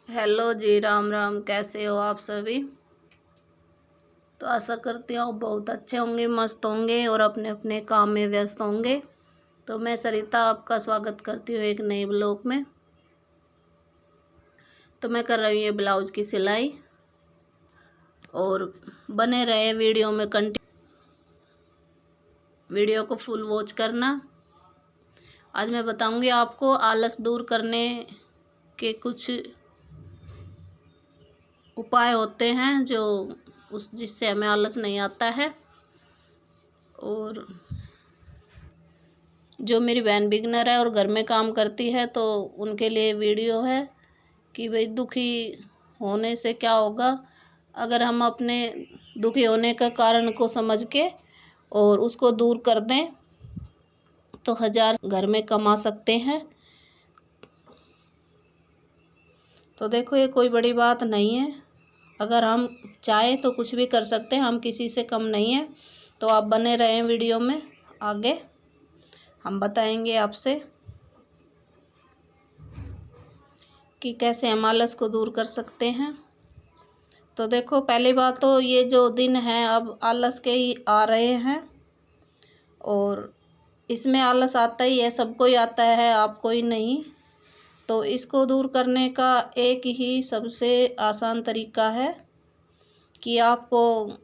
Hello जी, राम राम। कैसे हो आप सभी? तो आशा करती हूँ बहुत अच्छे होंगे, मस्त होंगे और अपने अपने काम में व्यस्त होंगे। तो मैं सरिता आपका स्वागत करती हूँ एक नए ब्लॉग में। तो मैं कर रही हूँ ये ब्लाउज की सिलाई और बने रहे वीडियो में वीडियो को फुल वॉच करना। आज मैं बताऊँगी आपको आलस दूर करने के कुछ उपाय होते हैं जो जिससे हमें आलस नहीं आता है। और जो मेरी बहन बिगनर है और घर में काम करती है तो उनके लिए वीडियो है कि भाई दुखी होने से क्या होगा। अगर हम अपने दुखी होने का कारण को समझ के और उसको दूर कर दें तो 1000 घर में कमा सकते हैं। तो देखो, ये कोई बड़ी बात नहीं है। अगर हम चाहें तो कुछ भी कर सकते हैं, हम किसी से कम नहीं हैं। तो आप बने रहें वीडियो में, आगे हम बताएंगे आपसे कि कैसे हम आलस को दूर कर सकते हैं। तो देखो, पहली बात तो ये जो दिन है अब आलस के ही आ रहे हैं और इसमें आलस आता ही है, सबको ही आता है, आपको ही नहीं। तो इसको दूर करने का एक ही सबसे आसान तरीका है कि आपको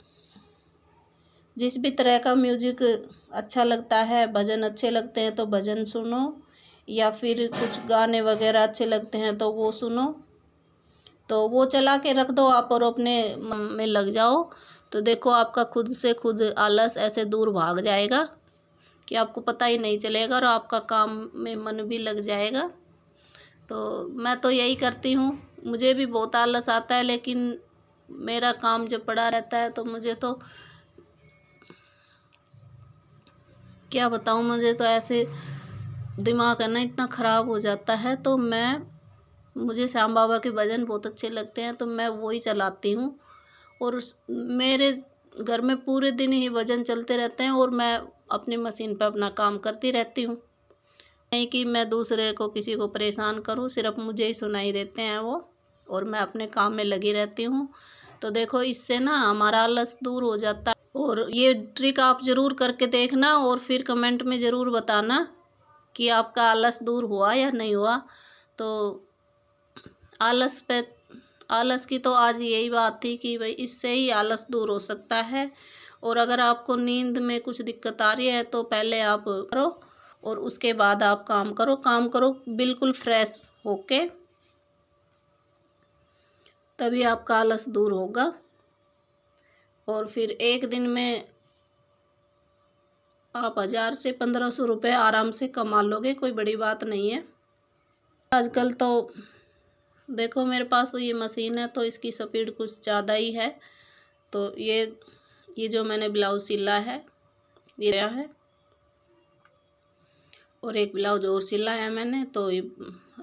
जिस भी तरह का म्यूजिक अच्छा लगता है, भजन अच्छे लगते हैं तो भजन सुनो, या फिर कुछ गाने वगैरह अच्छे लगते हैं तो वो सुनो। तो वो चला के रख दो आप और अपने में लग जाओ। तो देखो, आपका खुद से खुद आलस ऐसे दूर भाग जाएगा कि आपको पता ही नहीं चलेगा और आपका काम में मन भी लग जाएगा। तो मैं तो यही करती हूँ। मुझे भी बहुत आलस आता है, लेकिन मेरा काम जब पड़ा रहता है तो मुझे तो क्या बताऊँ, मुझे तो ऐसे दिमाग है ना इतना ख़राब हो जाता है। तो मुझे श्याम बाबा के भजन बहुत अच्छे लगते हैं तो मैं वही चलाती हूँ और मेरे घर में पूरे दिन ही भजन चलते रहते हैं और मैं अपनी मशीन पर अपना काम करती रहती हूँ। नहीं कि मैं दूसरे को किसी को परेशान करूँ, सिर्फ मुझे ही सुनाई देते हैं वो और मैं अपने काम में लगी रहती हूँ। तो देखो, इससे ना हमारा आलस दूर हो जाता है। और ये ट्रिक आप ज़रूर करके देखना और फिर कमेंट में ज़रूर बताना कि आपका आलस दूर हुआ या नहीं हुआ। तो आलस की तो आज यही बात थी कि भाई इससे ही आलस दूर हो सकता है। और अगर आपको नींद में कुछ दिक्कत आ रही है तो पहले आप करो और उसके बाद आप काम करो बिल्कुल फ्रेश होके, तभी आपका आलस दूर होगा। और फिर एक दिन में आप 1000 से 1500 रुपये आराम से कमा लोगे, कोई बड़ी बात नहीं है। आजकल तो देखो, मेरे पास तो ये मशीन है तो इसकी स्पीड कुछ ज़्यादा ही है। तो ये जो मैंने ब्लाउज सिला है ये है और एक ब्लाउज और सिला है मैंने। तो ये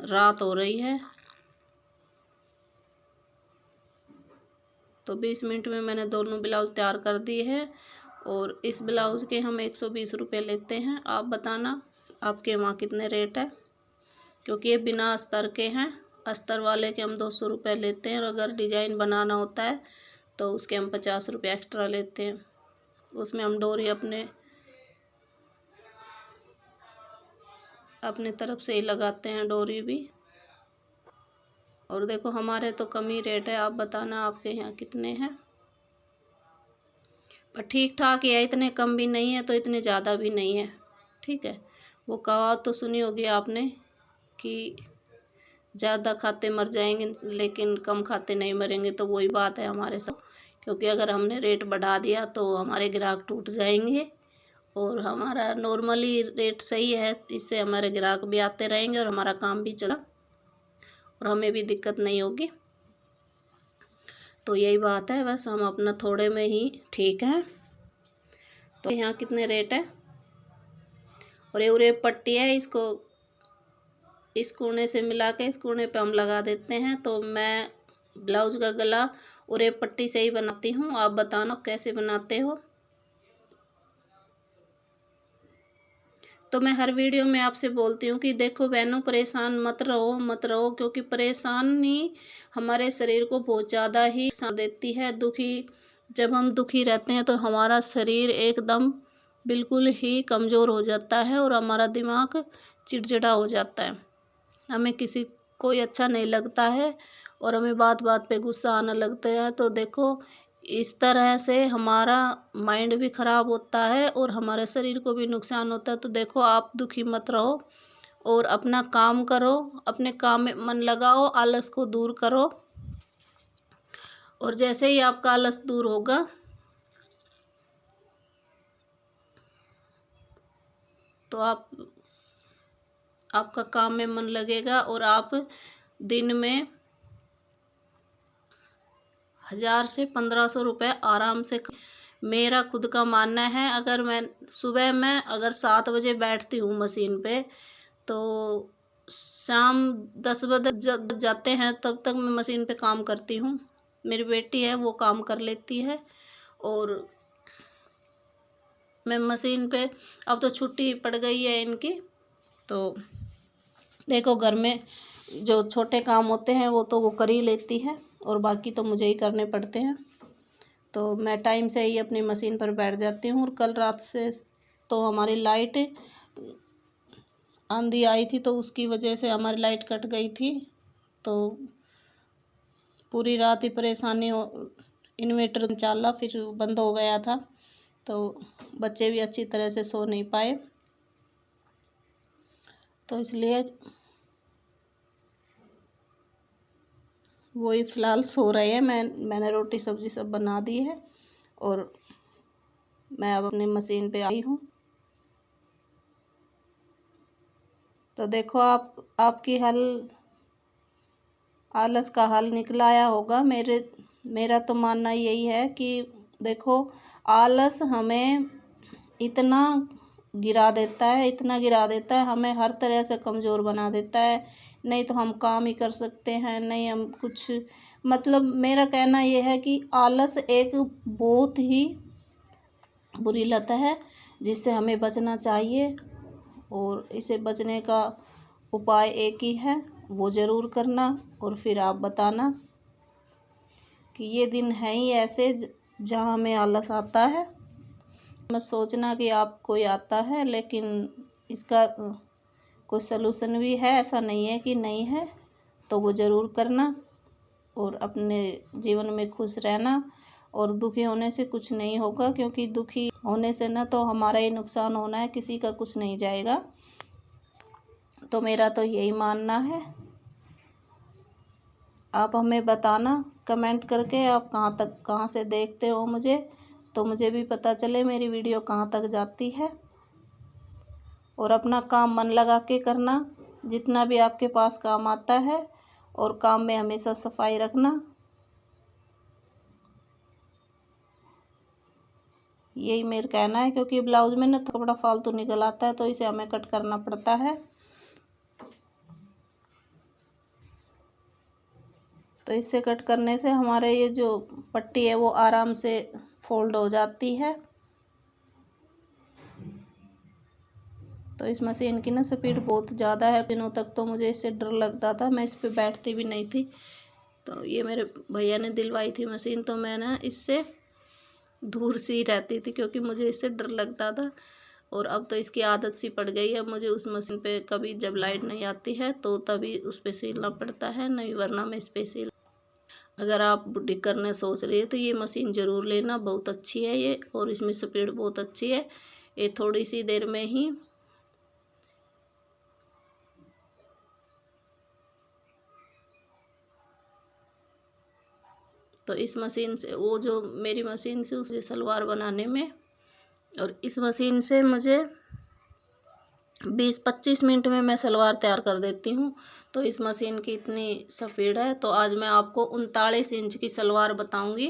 रात हो रही है तो 20 मिनट में मैंने दोनों ब्लाउज तैयार कर दिए हैं। और इस ब्लाउज़ के हम 120 रुपये लेते हैं। आप बताना आपके वहाँ कितने रेट है, क्योंकि ये बिना अस्तर के हैं। अस्तर वाले के हम 200 रुपये लेते हैं और अगर डिजाइन बनाना होता है तो उसके हम 50 रुपये एक्स्ट्रा लेते हैं। उसमें हम डोरी अपने तरफ से ही लगाते हैं, डोरी भी। और देखो, हमारे तो कम ही रेट है, आप बताना आपके यहाँ कितने हैं। पर ठीक ठाक है, इतने कम भी नहीं है तो इतने ज़्यादा भी नहीं है, ठीक है। वो कहावत तो सुनी होगी आपने कि ज़्यादा खाते मर जाएंगे लेकिन कम खाते नहीं मरेंगे। तो वही बात है हमारे साथ, क्योंकि अगर हमने रेट बढ़ा दिया तो हमारे ग्राहक टूट जाएंगे और हमारा नॉर्मली रेट सही है, इससे हमारे ग्राहक भी आते रहेंगे और हमारा काम भी चला और हमें भी दिक्कत नहीं होगी। तो यही बात है, बस हम अपना थोड़े में ही ठीक है। तो यहाँ कितने रेट है। और ये उरे पट्टी है, इसको इस कोने से मिला के इस कोने पे हम लगा देते हैं। तो मैं ब्लाउज का गला उरे पट्टी से ही बनाती हूँ, आप बताना कैसे बनाते हो। तो मैं हर वीडियो में आपसे बोलती हूँ कि देखो बहनों, परेशान मत रहो मत रहो, क्योंकि परेशानी हमारे शरीर को बहुत ज़्यादा ही नुकसान देती है। जब हम दुखी रहते हैं तो हमारा शरीर एकदम बिल्कुल ही कमज़ोर हो जाता है और हमारा दिमाग चिड़चिड़ा हो जाता है। हमें किसी कोई अच्छा नहीं लगता है और हमें बात बात पे गुस्सा आने लगता है। तो देखो, इस तरह से हमारा माइंड भी ख़राब होता है और हमारे शरीर को भी नुकसान होता है। तो देखो, आप दुखी मत रहो और अपना काम करो, अपने काम में मन लगाओ, आलस को दूर करो। और जैसे ही आपका आलस दूर होगा तो आपका काम में मन लगेगा और आप दिन में 1000 से 1500 रुपये आराम से। मेरा खुद का मानना है, अगर मैं सुबह में अगर 7 बजे बैठती हूँ मशीन पे, तो शाम 10 बजे जाते हैं तब तक मैं मशीन पे काम करती हूँ। मेरी बेटी है वो काम कर लेती है और मैं मशीन पे, अब तो छुट्टी पड़ गई है इनकी, तो देखो घर में जो छोटे काम होते हैं वो तो वो कर ही लेती है और बाकी तो मुझे ही करने पड़ते हैं। तो मैं टाइम से ही अपनी मशीन पर बैठ जाती हूँ। और कल रात से तो हमारी लाइट आंधी आई थी, तो उसकी वजह से हमारी लाइट कट गई थी, तो पूरी रात ही परेशानी हो। इन्वेटर चला फिर बंद हो गया था, तो बच्चे भी अच्छी तरह से सो नहीं पाए, तो इसलिए वही फ़िलहाल सो रहे हैं। मैंने रोटी सब्ज़ी सब बना दी है और मैं अब अपनी मशीन पे आई हूँ। तो देखो, आपकी आलस का हल निकल आया होगा। मेरा तो मानना यही है कि देखो, आलस हमें इतना गिरा देता है, हमें हर तरह से कमज़ोर बना देता है। नहीं तो हम काम ही कर सकते हैं, नहीं हम कुछ, मतलब मेरा कहना यह है कि आलस एक बहुत ही बुरी लत है जिससे हमें बचना चाहिए। और इसे बचने का उपाय एक ही है, वो ज़रूर करना और फिर आप बताना कि ये दिन है ही ऐसे जहाँ हमें आलस आता है। मत सोचना कि आपको आता है, लेकिन इसका कोई सलूशन भी है, ऐसा नहीं है कि नहीं है। तो वो ज़रूर करना और अपने जीवन में खुश रहना। और दुखी होने से कुछ नहीं होगा, क्योंकि दुखी होने से ना तो हमारा ही नुकसान होना है, किसी का कुछ नहीं जाएगा। तो मेरा तो यही मानना है। आप हमें बताना कमेंट करके आप कहाँ से देखते हो मुझे, तो मुझे भी पता चले मेरी वीडियो कहाँ तक जाती है। और अपना काम मन लगा के करना, जितना भी आपके पास काम आता है, और काम में हमेशा सफाई रखना। यही मेरा कहना है, क्योंकि ब्लाउज में ना कपड़ा फालतू निकल आता है, तो इसे हमें कट करना पड़ता है। तो इसे कट करने से हमारे ये जो पट्टी है वो आराम से फोल्ड हो जाती है। तो इस मशीन की ना स्पीड बहुत ज़्यादा है। दिनों तक तो मुझे इससे डर लगता था, मैं इस पे बैठती भी नहीं थी। तो ये मेरे भैया ने दिलवाई थी मशीन, तो मैं ना इससे दूर सी रहती थी, क्योंकि मुझे इससे डर लगता था। और अब तो इसकी आदत सी पड़ गई है। मुझे उस मशीन पे कभी जब लाइट नहीं आती है तो तभी उस पर सिलना पड़ता है, नहीं वरना मैं इस पर सिल। अगर आप बुटीक करने सोच रही है तो ये मशीन ज़रूर लेना, बहुत अच्छी है ये, और इसमें स्पीड बहुत अच्छी है। ये थोड़ी सी देर में ही तो इस मशीन से, वो जो मेरी मशीन से उसे सलवार बनाने में, और इस मशीन से मुझे 20-25 मिनट में मैं सलवार तैयार कर देती हूँ। तो इस मशीन की इतनी स्पीड है। तो आज मैं आपको 39 इंच की सलवार बताऊँगी।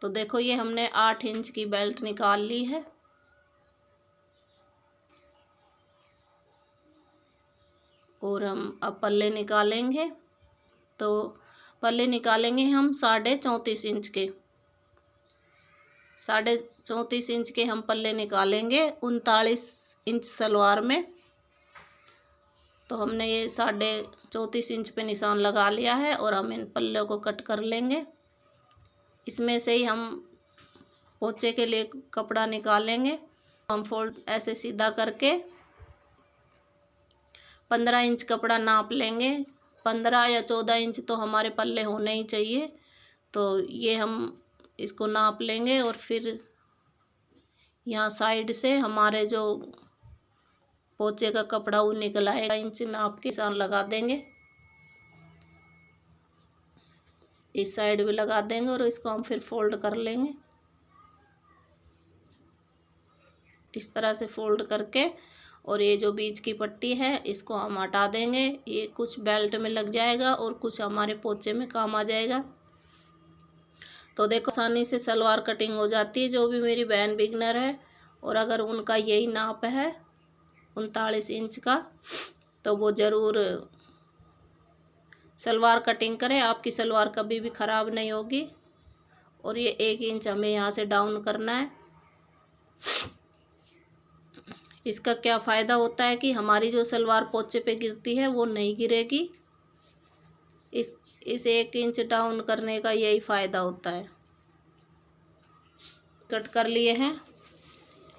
तो देखो, ये हमने 8 इंच की बेल्ट निकाल ली है, और हम अब पल्ले निकालेंगे। तो पल्ले निकालेंगे हम 34.5 इंच के, 34.5 इंच के हम पल्ले निकालेंगे 39 इंच सलवार में। तो हमने ये 34.5 इंच पे निशान लगा लिया है और हम इन पल्ले को कट कर लेंगे। इसमें से ही हम पोंचे के लिए कपड़ा निकालेंगे। हम फोल्ड ऐसे सीधा करके 15 इंच कपड़ा नाप लेंगे। 15 या 14 इंच तो हमारे पल्ले होने ही चाहिए। तो ये हम इसको नाप लेंगे और फिर यहाँ साइड से हमारे जो पोंचे का कपड़ा वो निकल आएगा, इंच नाप के निशान लगा देंगे। इस साइड भी लगा देंगे और इसको हम फिर फोल्ड कर लेंगे। इस तरह से फोल्ड करके और ये जो बीच की पट्टी है इसको हम हटा देंगे। ये कुछ बेल्ट में लग जाएगा और कुछ हमारे पोंचे में काम आ जाएगा। तो देखो आसानी से सलवार कटिंग हो जाती है। जो भी मेरी बहन बिगनर है और अगर उनका यही नाप है 39 इंच का, तो वो ज़रूर सलवार कटिंग करें। आपकी सलवार कभी भी ख़राब नहीं होगी। और ये 1 इंच हमें यहाँ से डाउन करना है। इसका क्या फ़ायदा होता है कि हमारी जो सलवार पोंचे पे गिरती है वो नहीं गिरेगी। इस 1 इंच डाउन करने का यही फ़ायदा होता है। कट कर लिए हैं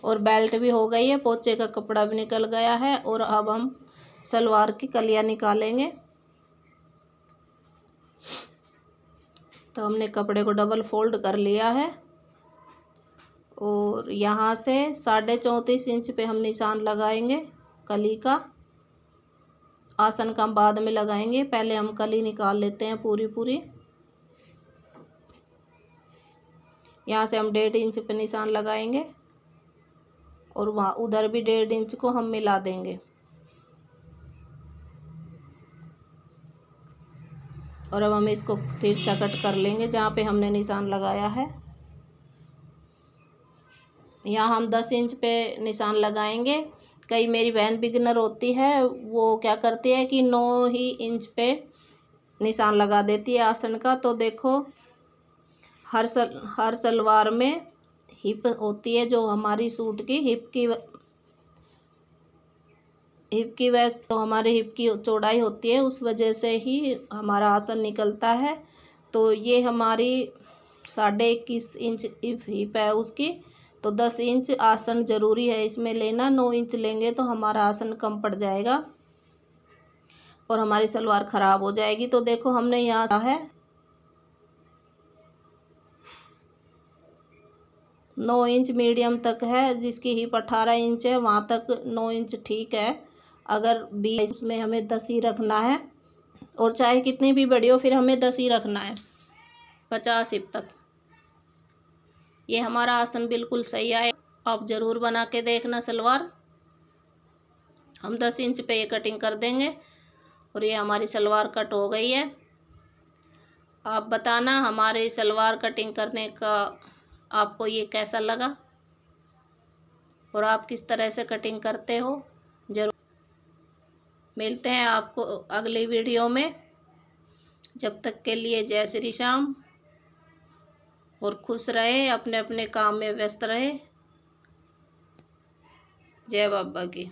और बेल्ट भी हो गई है, पोंचे का कपड़ा भी निकल गया है। और अब हम सलवार की कलियां निकालेंगे। तो हमने कपड़े को डबल फोल्ड कर लिया है और यहाँ से 34.5 इंच पे हम निशान लगाएंगे कली का। आसन का हम बाद में लगाएंगे, पहले हम कली निकाल लेते हैं पूरी। यहाँ से हम 1.5 इंच पे निशान लगाएंगे और वहाँ उधर भी 1.5 इंच को हम मिला देंगे। और अब हम इसको तिरछा कट कर लेंगे जहाँ पे हमने निशान लगाया है। यहाँ हम 10 इंच पे निशान लगाएंगे। कई मेरी बहन बिगिनर होती है, वो क्या करती है कि 9 ही इंच पे निशान लगा देती है आसन का। तो देखो हर सलवार में हिप होती है, जो हमारी सूट की हिप की वैस तो हमारे हिप की चौड़ाई होती है, उस वजह से ही हमारा आसन निकलता है। तो ये हमारी 21.5 इंच हिप है उसकी, तो 10 इंच आसन ज़रूरी है इसमें लेना। 9 इंच लेंगे तो हमारा आसन कम पड़ जाएगा और हमारी सलवार ख़राब हो जाएगी। तो देखो हमने यहाँ है 9 इंच मीडियम तक है, जिसकी हिप 18 इंच है वहाँ तक 9 इंच ठीक है। अगर 20 में हमें 10 ही रखना है और चाहे कितनी भी बड़ी हो फिर हमें 10 ही रखना है 50 हिप तक। ये हमारा आसन बिल्कुल सही आए। आप ज़रूर बना के देखना सलवार। हम 10 इंच पे ये कटिंग कर देंगे और ये हमारी सलवार कट हो गई है। आप बताना हमारे सलवार कटिंग करने का आपको ये कैसा लगा और आप किस तरह से कटिंग करते हो। ज़रूर मिलते हैं आपको अगली वीडियो में। जब तक के लिए जय श्री श्याम और खुश रहे, अपने अपने काम में व्यस्त रहे। जय बाबा की।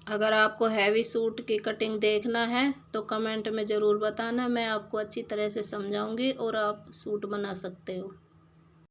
अगर आपको हैवी सूट की कटिंग देखना है तो कमेंट में ज़रूर बताना, मैं आपको अच्छी तरह से समझाऊंगी और आप सूट बना सकते हो।